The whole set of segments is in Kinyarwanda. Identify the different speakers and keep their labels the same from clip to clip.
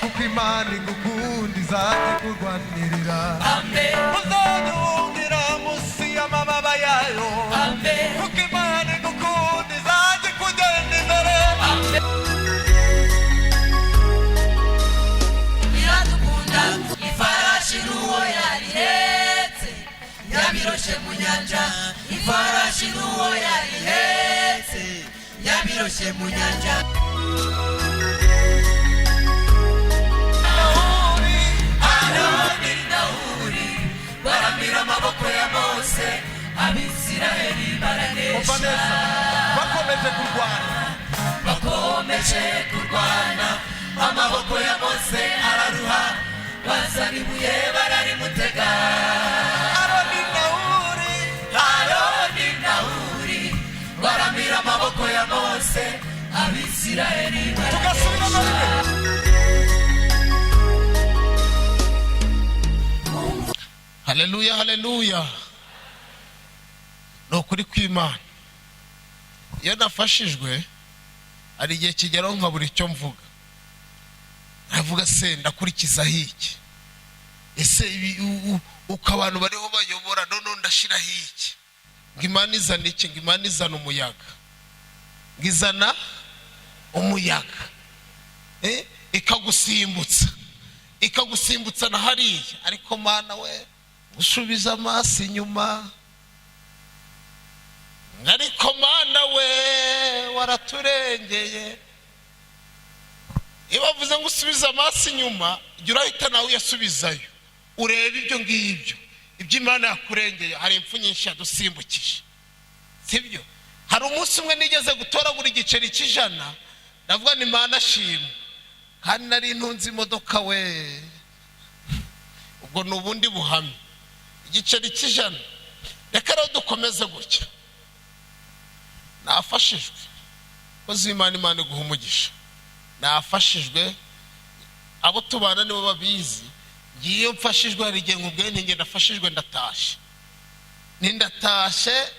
Speaker 1: kuko Imana igukunda izaje kurwanirira. Uzanyungira munsi y'amababa yayo, kuko Imana igukunda izaje kugenda imbere.
Speaker 2: Iradukunda ifarashi n'uwo yarihetse yabiroshe mu nyanja. Ifarashi n'uwo yarihetse yabiroshe mu nyanja. Dawudi baramira amaboko ya Mose, Abisiraheli baranesha. Bakomeje kurwana, amaboko ya Mose araruha, bazana ibuye bararimutega. Aroni Dawudi baramira amaboko ya Mose, Abisiraheli baranesha.
Speaker 3: Haleluya, haleluya. No kuri kw'Imana. Iyo nafashijwe ari igihe kigeraho nkabura icyo mvuga. Navuga se ndakurikiza hiki? Ese uko abantu bariho bayobora none ndashira hiki? Ngimana izana iki? Ngimana izana umuyaga. Ngizana umuyaga. Ikagusimbutsa na hariya. Ariko Mana we usubiza amaso inyuma. Ariko Mana we waraturengeye. Iyo bavuze ngo usubiza amaso inyuma, jya urahita nawe uyasubizayo. Urebe ibyo ngibyo. Ibyo Imana yakurengeye, hari impfu nyinshi yadusimbukije. Sibyo? Hari umunsi umwe nigeze gutoragura igiceri cy'ijana, ndavuga ni Imana ashimwe. Kandi nari ntunze imodoka we. Ubwo nubundi buhamye. Igiceri cy'ijana. Reka rero dukomeze gutya. Nafashijwe. Kozi Imana iguha umugisha. Nafashijwe. Abo tubana nibo babizi. Ngiye mfashijwe hari igihe nkubwiye nti ndafashijwe ndatashe.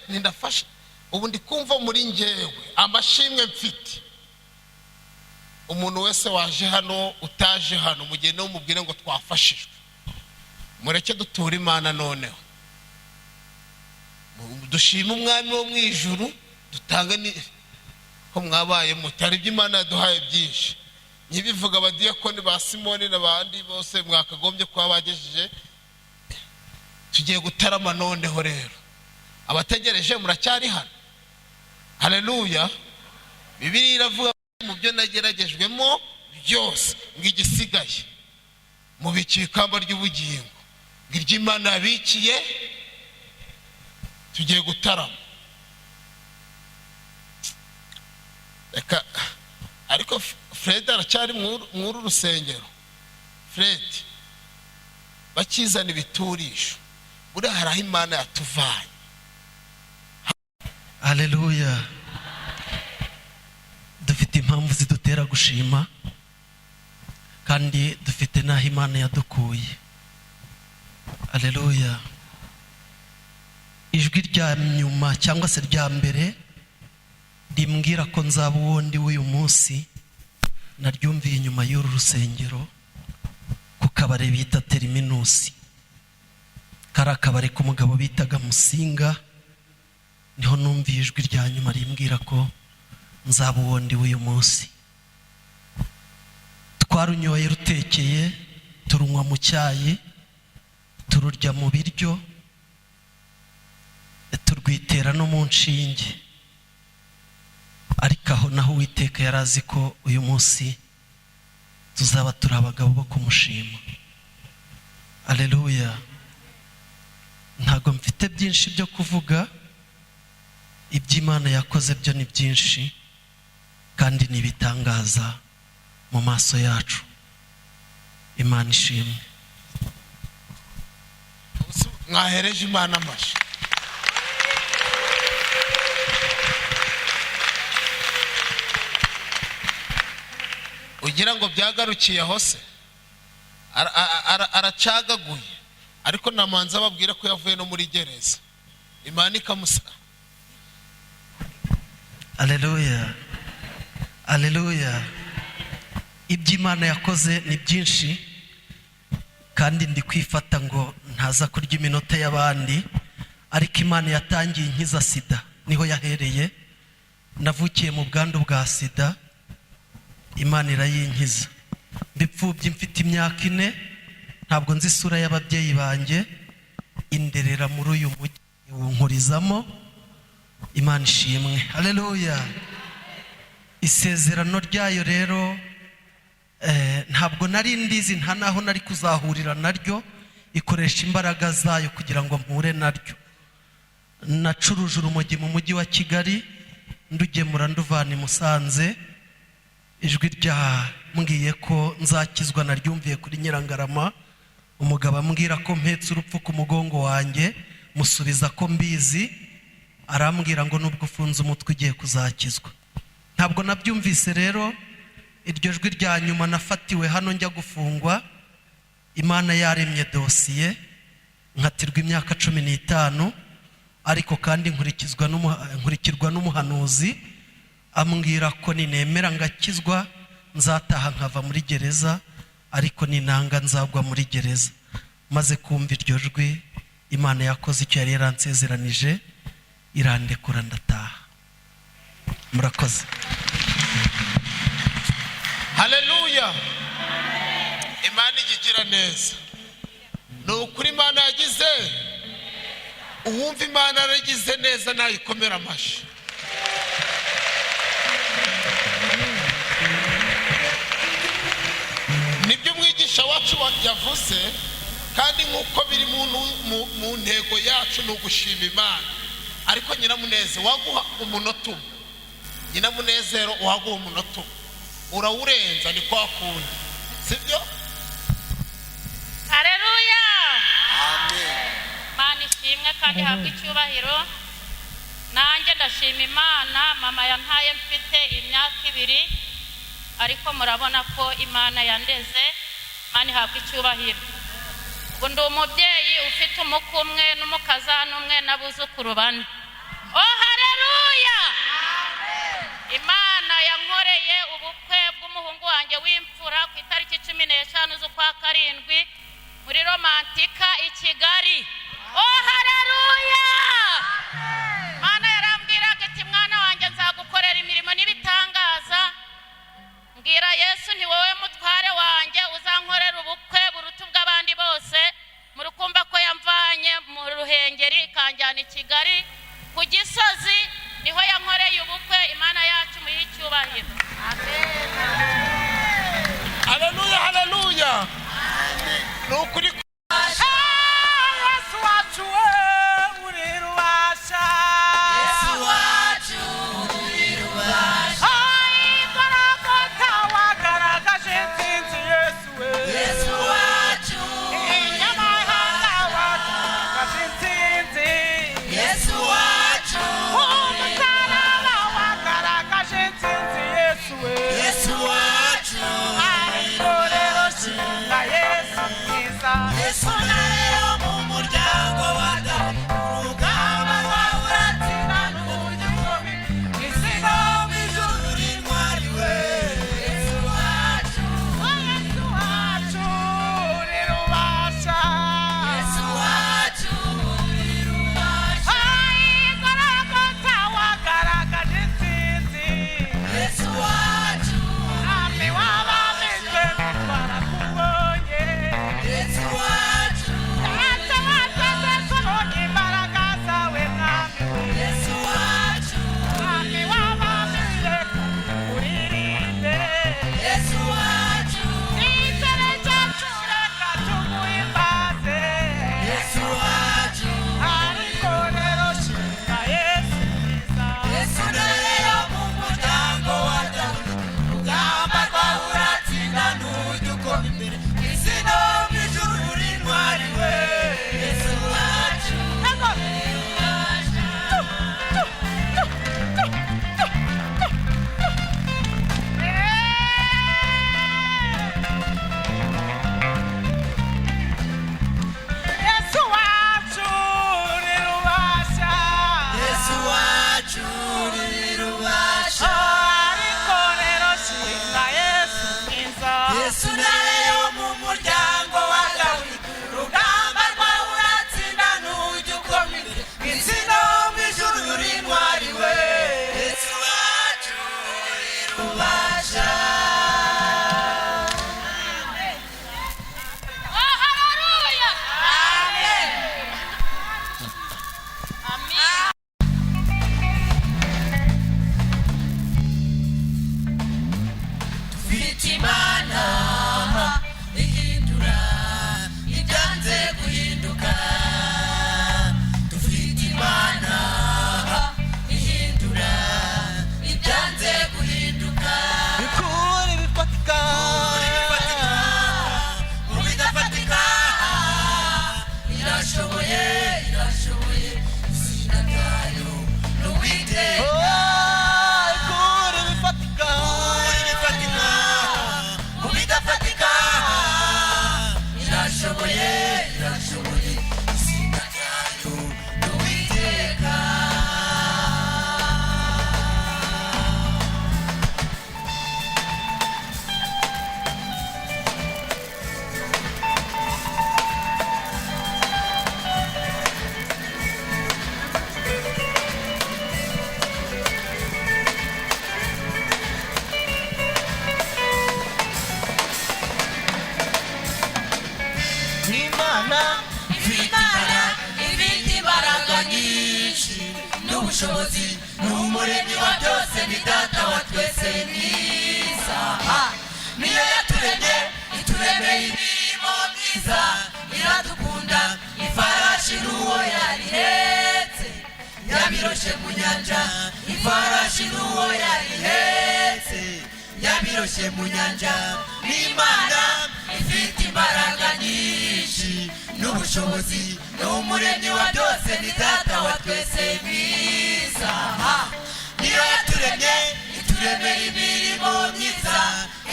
Speaker 3: Nindafashe. Ubu ndi kumva muri njyewe amashimwe mfite. Umuntu wese waje hano utaje hano mugende umubwire ngo twafashijwe. Mureke dutura Imana noneho. Dushima umwami wo mu ijuru, dutanga ni ko mwabaye mutari by'Imana yaduhaye byinshi. Nyibivuga abadiyakoni ba Simoni n'abandi bose mwakagombye kwa bagejeje. Tugiye gutarama noneho rero. Abategereje muracyari hano. Haleluya. Bibiliya iravuga mu byo nageragejwemo byose ngigisigaye mu bikikamba ry'ubugingo ng'iry'Imana yabikiye. Tugiye gutarama. Reka ariko Fred aracyari mwuru rusengero. Fred bakizana ibiturisho. Buri haraho Imana yatuvanye.
Speaker 4: Haleluya. Dufite impamvu zidutera gushima kandi dufite naho Imana yadukuye. Haleluya. Ijwi rya nyuma cyangwa se rya mbere rimbwira ko nzaba uwundi w'uyu munsi naryumviye inyuma y'uru rusengero ku kabare bita Terminus. Kari akabare k'umugabo bitaga Musinga. Niho numviye ijwi rya nyuma rimbwira ko nzaba uwundi w'uyu munsi. Twarunyoye rutekeye, turunywa mu cyayi, tururya mu biryo, turwitera no mu nshinge. Ariko aho naho Uwiteka yarazi ko uyu munsi tuzaba turi abagabo bo kumushima. Haleluya. Ntago mfite byinshi byo kuvuga. Iby'Imana yakoze byo ni byinshi kandi nibitangaza mu maso yacu. Imana ishimwe.
Speaker 3: Mwahereje Imana amashi. Ugira ngo byagarukiye hose. Aracagaguye. Ariko namanza babwira ko yavuye no muri gereza. Imana ikamusa.
Speaker 4: Haleluya. Haleluya. ibyo Imana yakoze ni byinshi kandi ndi kwifata ngo ntaza kurya iminota y'abandi, ariko Imana yatangiye inkiza sida, niho yahereye. Navukiye mu bwandu bwa sida, Imana irayinkiza. Mbipfubye mfite imyaka 4, ntabwo nzi isura y'ababyeyi banjye, inderera muri uyu mujyi nkurizamo. Imana ishimwe, haleluya. Isezerano ryayo rero ntabwo nari ndizi, nta naho nari kuzahurira naryo. Ikoresha imbaraga zayo kugira ngo mpure naryo. Nacuruje urumogi mu mujyi wa Kigali, ndugemura nduvana i Musanze. Ijwi ryambwiye ko nzakizwa naryumviye kuri Nyirangarama. Umugabo ambwira ko mpetse urupfu ku mugongo wanjye, musubiza ko mbizi. Arambwira ngo nubwo ufunze umutwe ugiye kuzakizwa. Ntabwo nabyumvise rero. Iryo jwi rya nyuma nafatiwe hano njya gufungwa. Imana yaremye dosiye, nkatirwa imyaka 15, ariko kandi nkurikirwa n'umuhanuzi ambwira ko ninemera ngakizwa nzataha nkava muri gereza, ariko ninanga nzagwa muri gereza. Maze kumva iryo jwi, Imana yakoze icyo yari yaransezeranije, irandekura ndataha. Murakoze.
Speaker 3: Haleluya. Imana igigira neza. Ni ukuri Imana yagize. Uwumva Imana yaragize neza nayikomera amashyi. Nibyo umwigisha wacu yavuze, kandi nk'uko biri mu ntego yacu ni ugushima Imana. Ariko Nyiramunezero waguha umunota umwe, Nyiramunezero waguha umunota umwe, urawurenza ni kwa kundi, sibyo?
Speaker 5: Haleluya.
Speaker 2: Amen.
Speaker 5: Imana ishimwe kandi habwe icyubahiro. Nanjye ndashima Imana. Mama yantaye mfite imyaka 2, ariko murabona ko Imana yandeze. Imana habwe icyubahiro. Ubu ndi umubyeyi ufite umukumwe n'umukazana umwe n'abuzukuru 4. Oh, haleluya. Imana yankoreye ubukwe bw'umuhungu wanjye w'imfura ku itariki 15 z'ukwa karindwi muri Romantika i Kigali. Oh, haleluya. Imana yarambwiraga ati mwana wanjye nzagukorera imirimo n'ibitangaza. Mbwira Yesu nti wowe mutware wanjye uzankorera ubukwe buruta bw'abandi bose. Murukumva ko yamvanye mu Ruhengeri ikanjyana i Kigali ku Gisozi, niho yankoreye ubukwe. Imana yacu muyihe icyubahiro. Amen.
Speaker 3: Haleluya, haleluya.
Speaker 2: Amen.
Speaker 3: Ni ukuri
Speaker 1: Yesu wacu uri rubasha.
Speaker 2: Yesu wacu uri rubasha.
Speaker 1: Imbaraga wagaragaje intsinzi Yesu we.
Speaker 2: Yesu wacu
Speaker 1: Inyamahanga wagaragaje intsinzi.
Speaker 2: Yesu wacu
Speaker 1: Umusaraba wagaragaje intsinzi Yesu we.
Speaker 2: Yesu wacu
Speaker 1: Itorero shinga Yesu mwiza.
Speaker 2: Yesu nayo mu muryango wa Dawidi, urugamba rwawe uratsinda n'uburyo bubi. Isi no mu ijuru rimwari we. Yesu wacu
Speaker 1: Yesu wacu uri rubasha.
Speaker 2: Yesu wacu uri rubasha.
Speaker 1: Imbaraga wagaragaje intsinzi.
Speaker 2: Yesu wacu
Speaker 1: Mwami w'abami twe twarakubonye.
Speaker 2: Yesu wacu n'ubushobozi n'umuremyi wa byose ni data wa twese mwiza niyo yaturemye ituremeye imirimo myiza iradukunda ifarashi n'uwo yarihetse yabiroshe mu nyanja ifarashi n'uwo yarihetse yabiroshe mu nyanja n'Imana ifite imbaraga nyinshi n'ubushobozi n'umuremyi wa byose ni data wa twese mwiza niyo yaturemye ituremeye imirimo myiza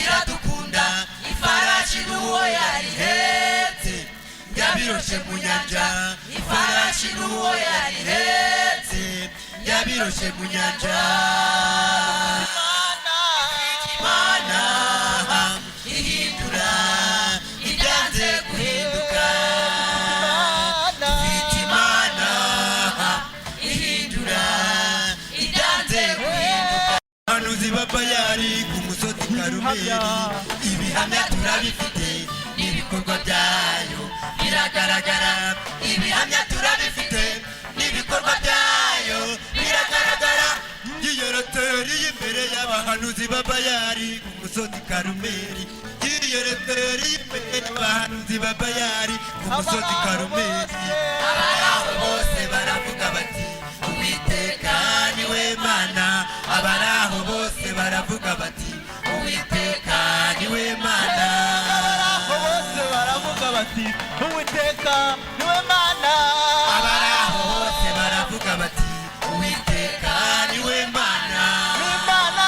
Speaker 2: iradukunda ifarashi n'uwo yarihetse yabiroshe mu nyanja ifarashi n'uwo yarihetse yabiroshe mu nyanja Imana ihindura ibyanze guhinduka ifite Imana ihindura ibyanze guhinduka abahanuzi ba Bayali ku musozi Karumeli ibihamya turabifite n'ibikorwa byayo biragaragara ibihamya turabifite n'ibikorwa byayo biragaragara yiyoroteri imbere y'abahanuzi ba Bayali ku musozi Karumeli yiyoroteri imbere y'abahanuzi ba Bayali ku musozi Karumeli abaraho bose baravuga bati Uwiteka niwe Mana abaraho bose baravuga bati Uwiteka niwe Mana abaraho bose baravuga bati Uwiteka niwe Mana abaraho bose baravuga bati Uwiteka niwe Mana Imana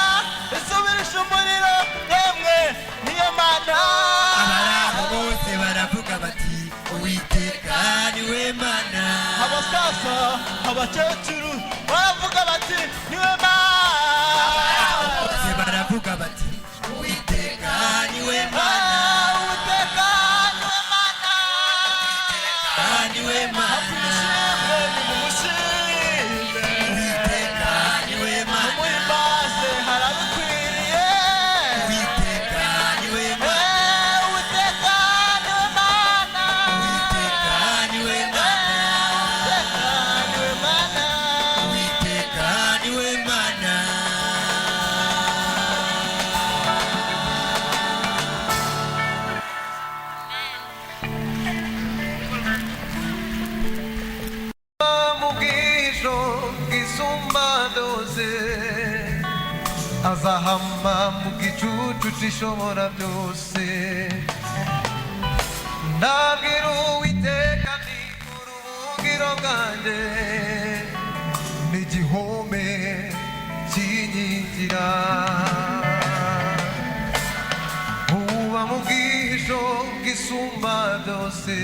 Speaker 2: isubirisha umuriro yemwe niyo Mana abaraho bose baravuga bati Uwiteka niwe Mana abasaza abakecuru baravuga bati niwe Mana abaraho bose baravuga bati Uwiteka niwe Mana Uwiteka niwe Mana
Speaker 1: azahama mu gicucu cy'ishobora byose ndabwira Uwiteka nti uruhungiro bwanjye n'igihome kinkingira uba mu bwihisho bw'isumba byose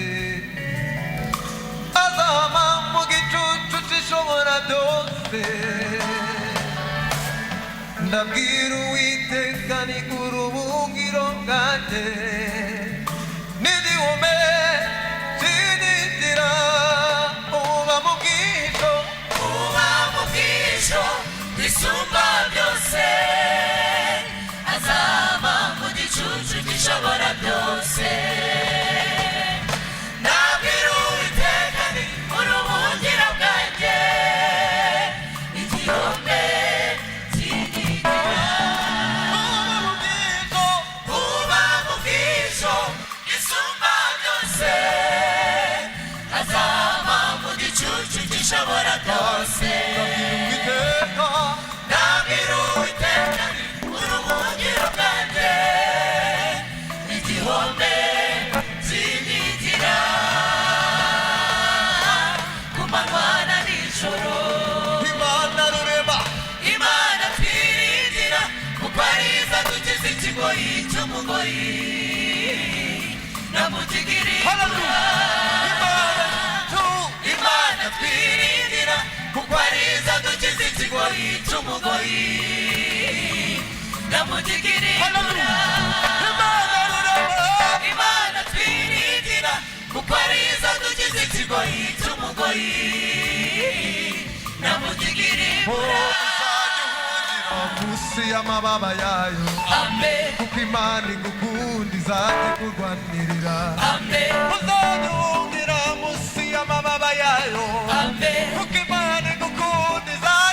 Speaker 1: azahama mu gicucu cy'ishobora byose ndabwira Uwiteka ni uruhungiro bwanjye n'igihome kinkingira uba mu bwihisho
Speaker 2: bwisumba byose azaba mu gicucu gishobora byose ndabwira Uwiteka ni uruhungiro bwanjye igihome gishobora byose ndabwira Uwiteka uruhungiro bwanjye igihome kinkingira ku manywa na nijoro
Speaker 1: Imana rurema
Speaker 2: Imana twiringira kuko ariza dukiza ikigoyi cy'umugoyi namugigirira Imana twiringira kuko ariza dukiza ikigoyi cy'umugoyi namugigirira Imana twiringira kuko ariza dukiza ikigoyi cy'umugoyi namugigirira
Speaker 1: munsi y'amababa yayo
Speaker 2: Amen
Speaker 1: kuko Imana igukunda izajya ikurwanirira
Speaker 2: Amen
Speaker 1: uzaduhungira munsi y'amababa yayo
Speaker 2: Amen
Speaker 1: kuko Imana igukunda izajya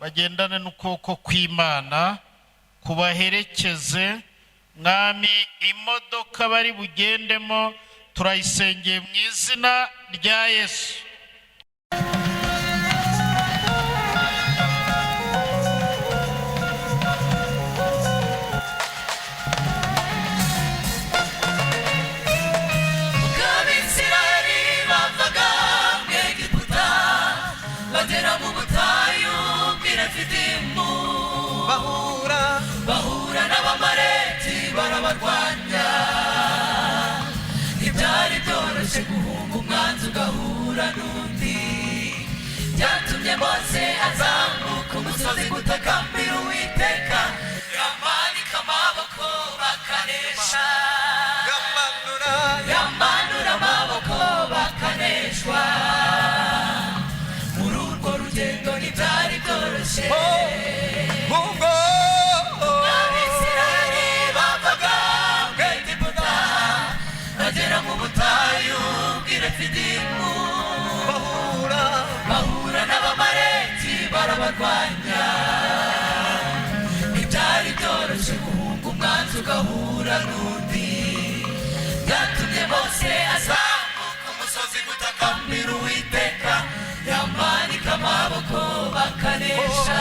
Speaker 6: bagendane n'ukuboko kw'Imana kubaherekeze. Mwami, imodoka bari bugendemo turayisengeye mu izina rya Yesu.
Speaker 2: bahura n'abamareti barabarwanya. Ntibyari byoroshye guhunga umwanzi ugahura n'undi. Byatumye Mose azamuka umusozi gutakambira Uwiteka. Yamanika amaboko bakanesha. Yamanura amaboko bakaneshwa. Muri urwo rugendo ntibyari byoroshye. bahura n'abamareti barabarwanya. Ntibyari byoroshye guhunga umwanzi ugahura n'undi. Byatumye Mose azamuka umusozi gutakambira Uwiteka. Yamanika amaboko bakanesha.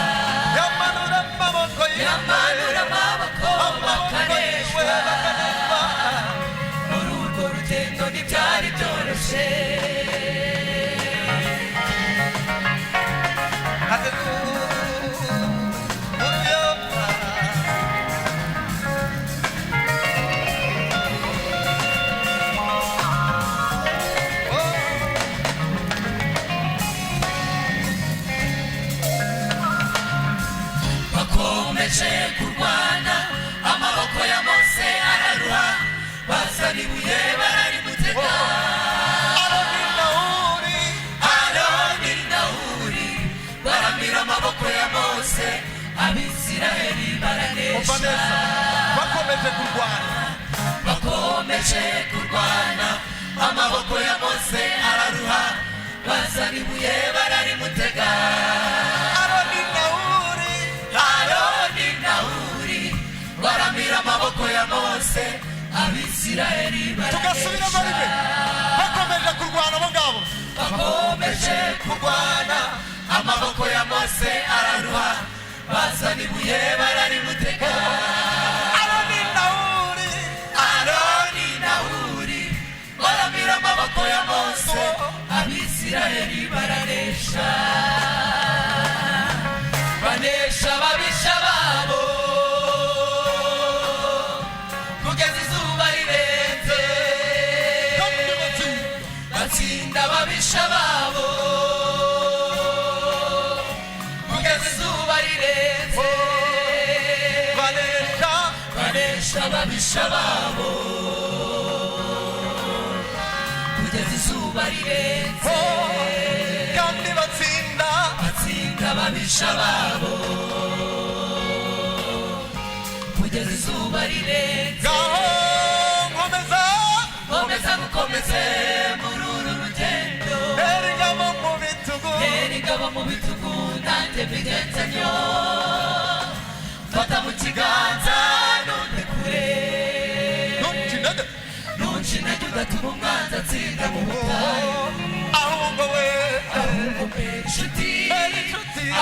Speaker 2: Yamanura amaboko bakaneshwa. Muri urwo rugendo ntibyari byoroshye. Bakomeje kurwana, amaboko ya Mose araruha. Bazana ibuye bararimutega. Aroni na Huri baramira amaboko ya Mose. Abisiraheli baranesha.
Speaker 1: bakomeje
Speaker 2: kurwana, amaboko ya Mose araruha. Bazana ibuye bararimutega. Aroni na Huri baramira amaboko ya Mose. Abisiraheli
Speaker 1: tugasubiramo rimwe. bakomeje kurwana abo ngabo.
Speaker 2: bakomeje kurwana, amaboko ya Mose araruha. Bazana ibuye bararimutega. Aroni na Huri baramira amaboko ya Mose. Abisiraheli baranesha. Banesha ababisha babo kugeza izuba rirenze. Batsinda ababisha babo kugeza izuba rirenze. Banesha ababisha babo kugeza izuba rirenze.
Speaker 1: kandi batsinda
Speaker 2: ababisha babo kugeza izuba rirenze. Komeza gukomeze muri uru rugendo. Ingabo mu bitugu nanjye mbigenze ntyo. Fata mu kiganza nundekure. Ntunshinege udatuma umwanzi atsinda mu butayu.
Speaker 1: ahubwo
Speaker 2: mbere inshuti.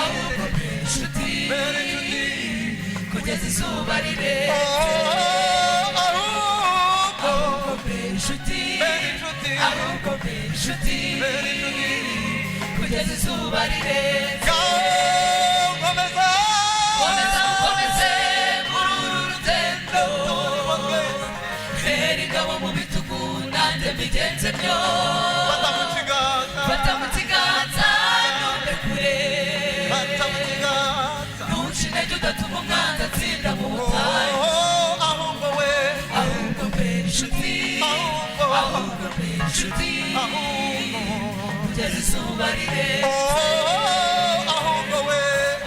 Speaker 2: Ahubwo mbere inshuti kugeza izuba rirenze. Ahubwo mbere inshuti. Ahubwo mbere inshuti kugeza izuba rirenze. Komeza ukomeze muri uru rugendo. Tera ingabo mu bitugu nanjye mbigenze ntyo. Fata mu kiganza nundekure. Ntunshinege udatuma umwanzi atsinda mu butayu. Ahubwo mbere inshuti. Ahubwo mbere inshuti kugeza izuba rirenze.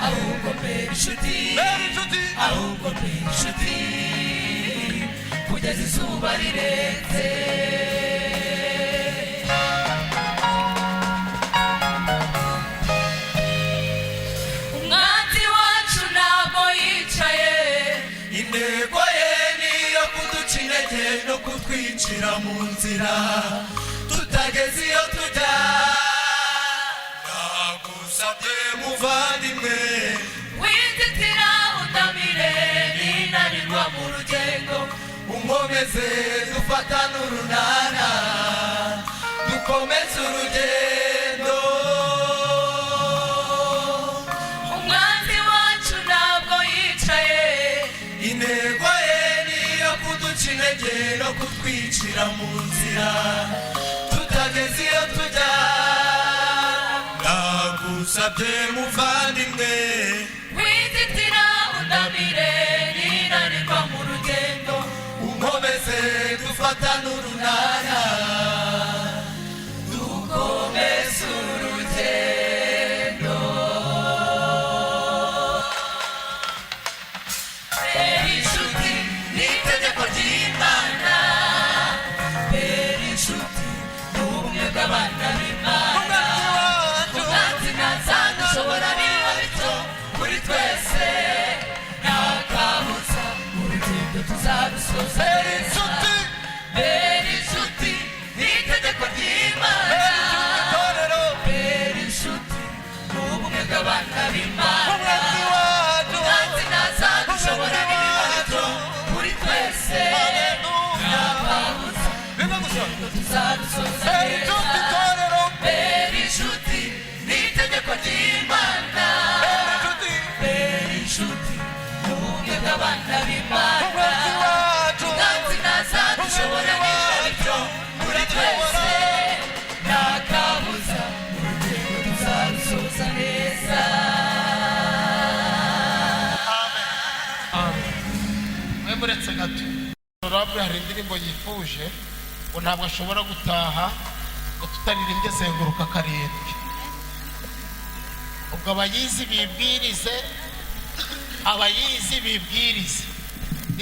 Speaker 2: Ahubwo mbere inshuti. Ahubwo mbere inshuti kugeza izuba rirenze. Umwana kutwicira mu nzira tutageze iyo tujya ndagusabye muvandimwe wititira utamire ninanirwa mu rugendo unkomeze dufatane urunana dukomeze urugendo umwanzi wacu ntabwo yicaye intego ye niyo kuduca intege no kutwicira mu nzira tutageze iyo tujya ndagusabye muvandimwe wititira undamire ninanirwa mu rugendo unkomeze dufatane urunana dukomeze urugendo inshuti n'itegeko ry'Imana inshuti n'ubumwe bw'abana b'Imana umwanzi ntazadushobora niba bityo kuri twese nta kabuza urugendo tuzarusoza neza inshuti n'itegeko ry'Imana inshuti n'ubumwe bw'abana b'Imana umwanzi ntazadushobora niba bityo kuri twese nta kabuza urugendo tuzarusoza neza inshuti n'itegeko ry'Imana inshuti n'ubumwe bw'abana b'Imana umwanzi ntazadushobora niba bityo kuri twese nta kabuza urugendo tuzarusoza neza
Speaker 3: mwe muretse gato honorable hari indirimbo yifuje ngo ntabwo ashobora gutaha ngo tutaririmbye zenguruka karindwi ubwo abayizi bibwirize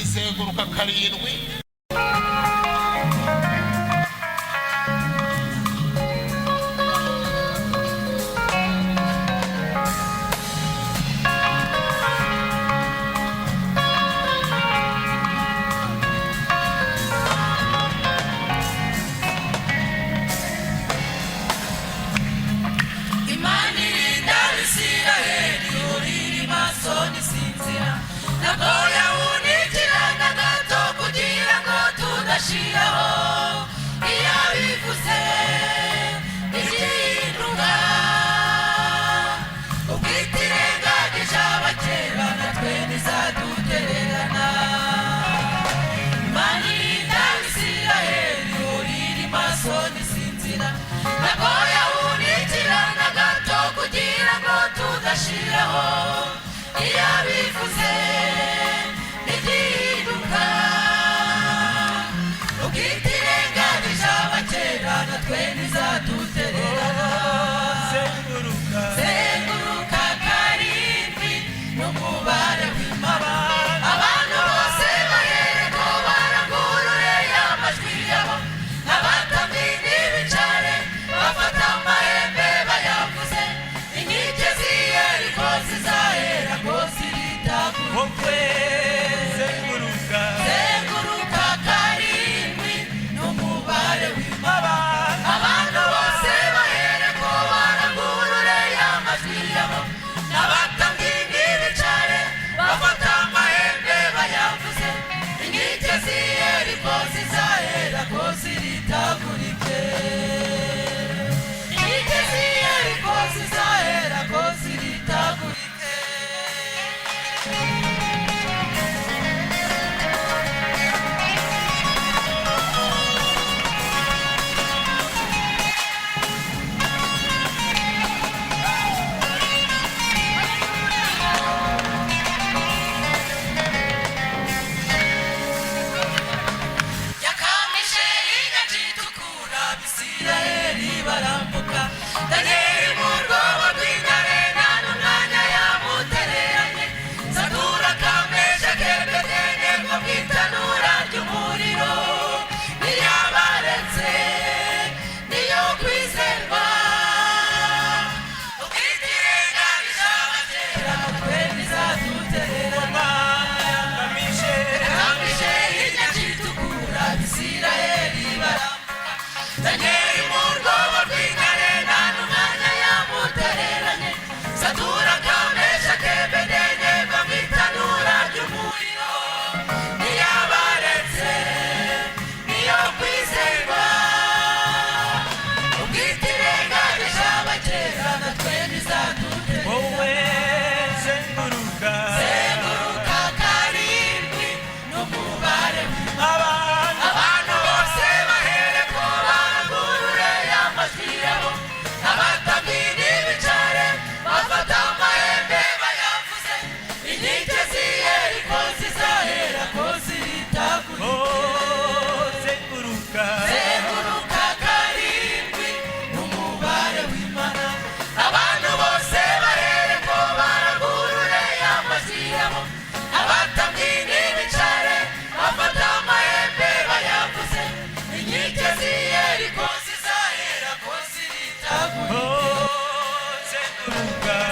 Speaker 3: izenguruka karindwi
Speaker 2: Imana irinda Isiraheli uriri maso nisinzira ntabwo yawunikira na gato kugira ngo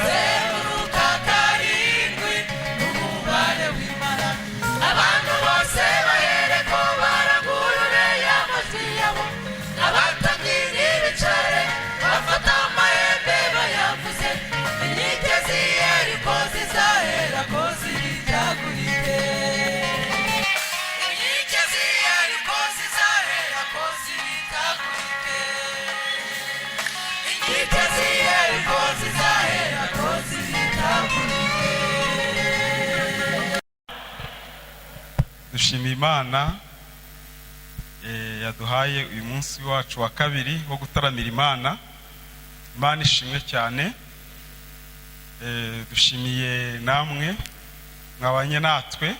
Speaker 2: zeguruka karindwi n'umubare w'Imana abantu bose bahereko barangurure amajwi yabo abatambyi n'ibicare bafata amahembe bayavuze inkike z'Iyeriko zizaherako ziritagurike inkike z'Iyeriko zizaherako ziritagurike inkike z'Iyeriko zizaherako ziritagurike.
Speaker 7: dushima Imana yaduhaye uyu munsi wacu wa kabiri wo gutaramira Imana. Imana ishimwe cyane. Dushimiye namwe mwabanye natwe,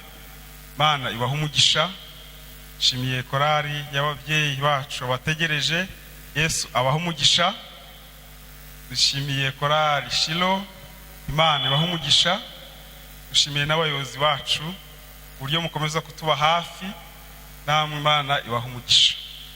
Speaker 7: Imana ibaha umugisha. Dushimiye korari y'ababyeyi bacu bategereje, Yesu abaha umugisha. Dushimiye korari Shilo, Imana ibaha umugisha. Dushimiye n'abayobozi bacu uburyo mukomeza kutuba hafi, namwe Imana ibaha umugisha.